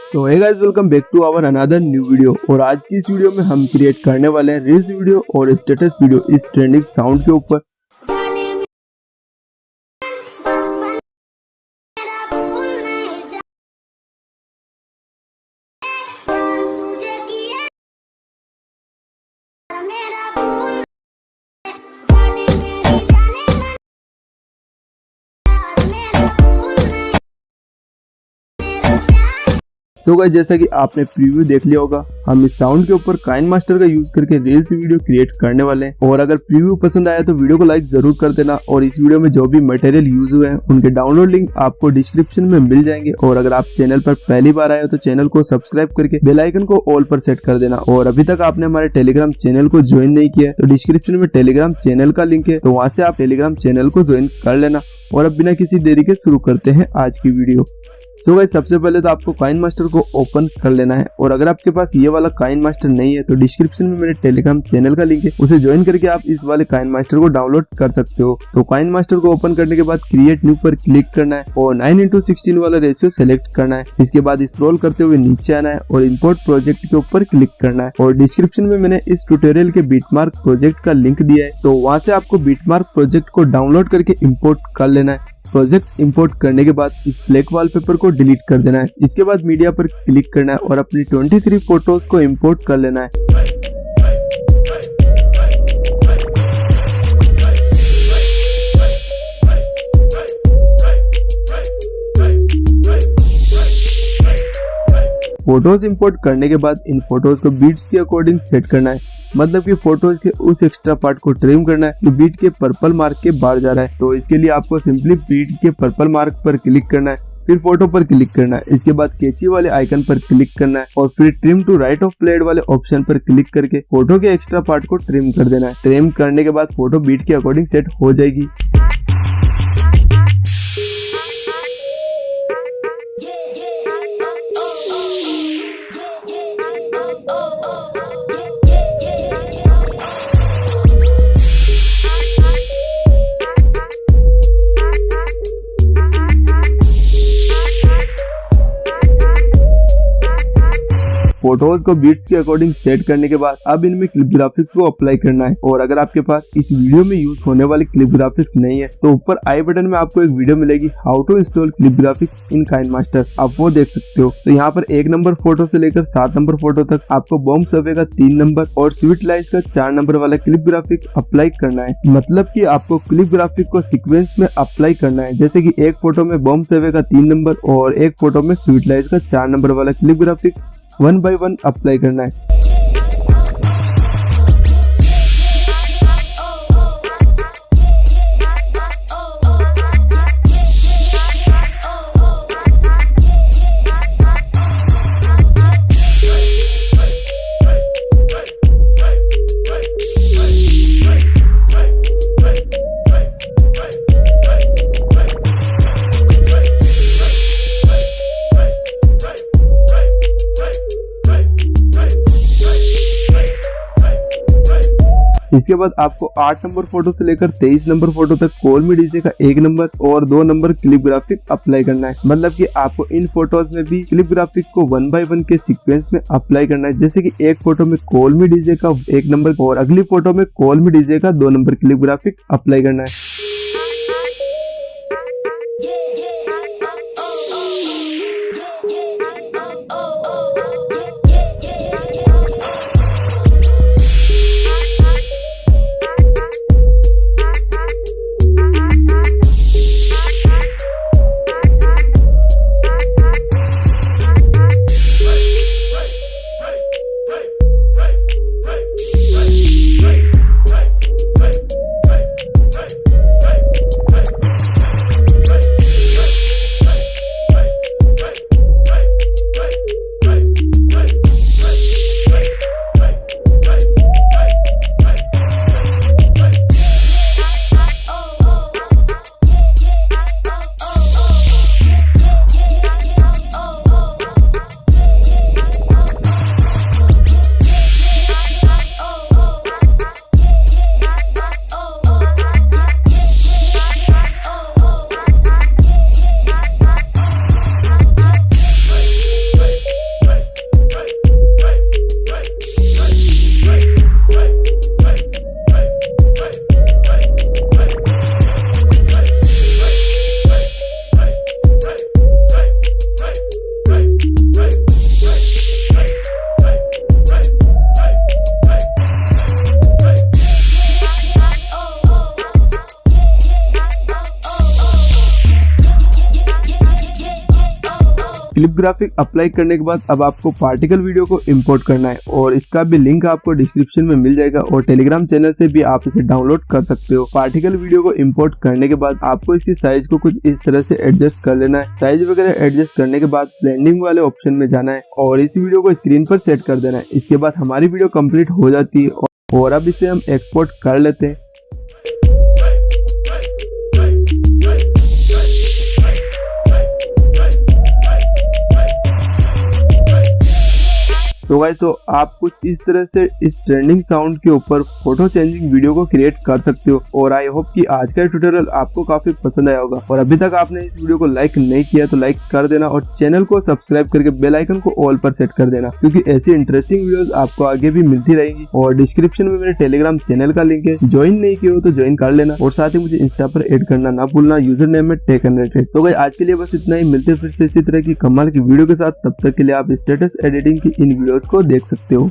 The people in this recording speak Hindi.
तो hey guys, welcome back to our another new video. और आज की इस वीडियो में हम क्रिएट करने वाले हैं रील्स वीडियो और स्टेटस वीडियो इस ट्रेंडिंग साउंड के ऊपर। सो गाइस, जैसा कि आपने प्रीव्यू देख लिया होगा, हम इस साउंड के ऊपर काइनमास्टर का यूज करके रील्स वीडियो क्रिएट करने वाले हैं। और अगर प्रीव्यू पसंद आया तो वीडियो को लाइक जरूर कर देना। और इस वीडियो में जो भी मटेरियल यूज हुए हैं उनके डाउनलोड लिंक आपको डिस्क्रिप्शन में मिल जाएंगे। और अगर आप चैनल पर पहली बार आए हो तो चैनल को सब्सक्राइब करके बेल आइकन को ऑल पर सेट कर देना। और अभी तक आपने हमारे टेलीग्राम चैनल को ज्वाइन नहीं किया है तो डिस्क्रिप्शन में टेलीग्राम चैनल का लिंक है, तो वहाँ से आप टेलीग्राम चैनल को ज्वाइन कर लेना। और अब बिना किसी देरी के शुरू करते हैं आज की वीडियो। सो गाइस, सबसे पहले तो आपको काइनमास्टर को ओपन कर लेना है। और अगर आपके पास ये वाला काइनमास्टर नहीं है तो डिस्क्रिप्शन में मेरे टेलीग्राम चैनल का लिंक है, उसे ज्वाइन करके आप इस वाले काइनमास्टर को डाउनलोड कर सकते हो। तो काइनमास्टर को ओपन करने के बाद क्रिएट न्यू पर क्लिक करना है और 9:16 वाला रेशियो सेलेक्ट करना है। इसके बाद स्क्रॉल करते हुए नीचे आना है और इंपोर्ट प्रोजेक्ट के ऊपर क्लिक करना है। और डिस्क्रिप्शन में मैंने इस ट्यूटोरियल के बीटमार्क प्रोजेक्ट का लिंक दिया है, तो वहाँ से आपको बीटमार्क प्रोजेक्ट को डाउनलोड करके इम्पोर्ट कर लेना है। प्रोजेक्ट इंपोर्ट करने के बाद इस ब्लैक वॉलपेपर को डिलीट कर देना है। इसके बाद मीडिया पर क्लिक करना है और अपनी 23 फोटोज को इंपोर्ट कर लेना है। फोटोज इंपोर्ट करने के बाद इन फोटोज को बीट्स के अकॉर्डिंग सेट करना है, मतलब कि फोटोज के उस एक्स्ट्रा पार्ट को ट्रिम करना है जो बीट के पर्पल मार्क के बाहर जा रहा है। तो इसके लिए आपको सिंपली बीट के पर्पल मार्क पर क्लिक करना है, फिर फोटो पर क्लिक करना है। इसके बाद कैची वाले आइकन पर क्लिक करना है और फिर trim to right of blade वाले ऑप्शन पर क्लिक करके फोटो के एक्स्ट्रा पार्ट को ट्रिम कर देना है। ट्रिम करने के बाद फोटो बीट के अकॉर्डिंग सेट हो जाएगी। फोटोज को बीट्स के अकॉर्डिंग सेट करने के बाद अब इनमें क्लिप ग्राफिक्स को अप्लाई करना है। और अगर आपके पास इस वीडियो में यूज होने वाली क्लिप ग्राफिक्स नहीं है तो ऊपर आई बटन में आपको एक वीडियो मिलेगी, how to install clip graphics in KineMaster, आप वो देख सकते हो। तो यहाँ पर 1 नंबर फोटो से लेकर 7 नंबर फोटो तक आपको बॉम्ब सर्वे का 3 नंबर और स्वीट लाइट्स का 4 नंबर वाला क्लिप ग्राफिक्स अप्लाई करना है। मतलब कि आपको क्लिप ग्राफिक को सीक्वेंस में अप्लाई करना है, जैसे कि एक फोटो में बॉम्ब सर्वे का 3 नंबर और एक फोटो में स्वीट लाइट्स का 4 नंबर वाला क्लिप ग्राफिक 1 by 1 अप्लाई करना है। इसके बाद आपको 8 नंबर फोटो से लेकर 23 नंबर फोटो तक कॉल मी डीजे का 1 नंबर और 2 नंबर क्लिप ग्राफिक अप्लाई करना है। मतलब कि आपको इन फोटोज में भी क्लिप ग्राफिक को 1 by 1 के सीक्वेंस में अप्लाई करना है, जैसे कि एक फोटो में कॉल मी डीजे का 1 नंबर और अगली फोटो में कॉल मी डीजे का 2 नंबर क्लिप ग्राफिक अप्लाई करना है। क्लिप ग्राफिक अप्लाई करने के बाद अब आपको पार्टिकल वीडियो को इंपोर्ट करना है और इसका भी लिंक आपको डिस्क्रिप्शन में मिल जाएगा और टेलीग्राम चैनल से भी आप इसे डाउनलोड कर सकते हो। पार्टिकल वीडियो को इंपोर्ट करने के बाद आपको इसकी साइज को कुछ इस तरह से एडजस्ट कर लेना है। साइज वगैरह एडजस्ट करने के बाद ब्लेंडिंग वाले ऑप्शन में जाना है और इस वीडियो को स्क्रीन पर सेट कर देना है। इसके बाद हमारी वीडियो कंप्लीट हो जाती है और अब इसे हम एक्सपोर्ट कर लेते हैं। तो गाइस, तो आप कुछ इस तरह से इस ट्रेंडिंग साउंड के ऊपर फोटो चेंजिंग वीडियो को क्रिएट कर सकते हो और आई होप कि आज का ट्यूटोरियल आपको काफी पसंद आया होगा। और अभी तक आपने इस वीडियो को लाइक नहीं किया तो लाइक कर देना और चैनल को सब्सक्राइब करके बेल आइकन को ऑल पर सेट कर देना, क्योंकि ऐसी इंटरेस्टिंग वीडियोस आपको आगे भी मिलती रहेंगी। और डिस्क्रिप्शन में मेरे टेलीग्राम चैनल का लिंक है, ज्वाइन नहीं किया हो तो ज्वाइन कर लेना और साथ ही मुझे इंस्टा पर ऐड करना ना भूलना, यूजर नेम में टेक100। तो गाइस, आज के लिए बस इतना ही। मिलते फिर से इसी तरह की कमाल की वीडियो के साथ। तब तक के लिए आप स्टेटस एडिटिंग की इन वीडियोस को देख सकते हो।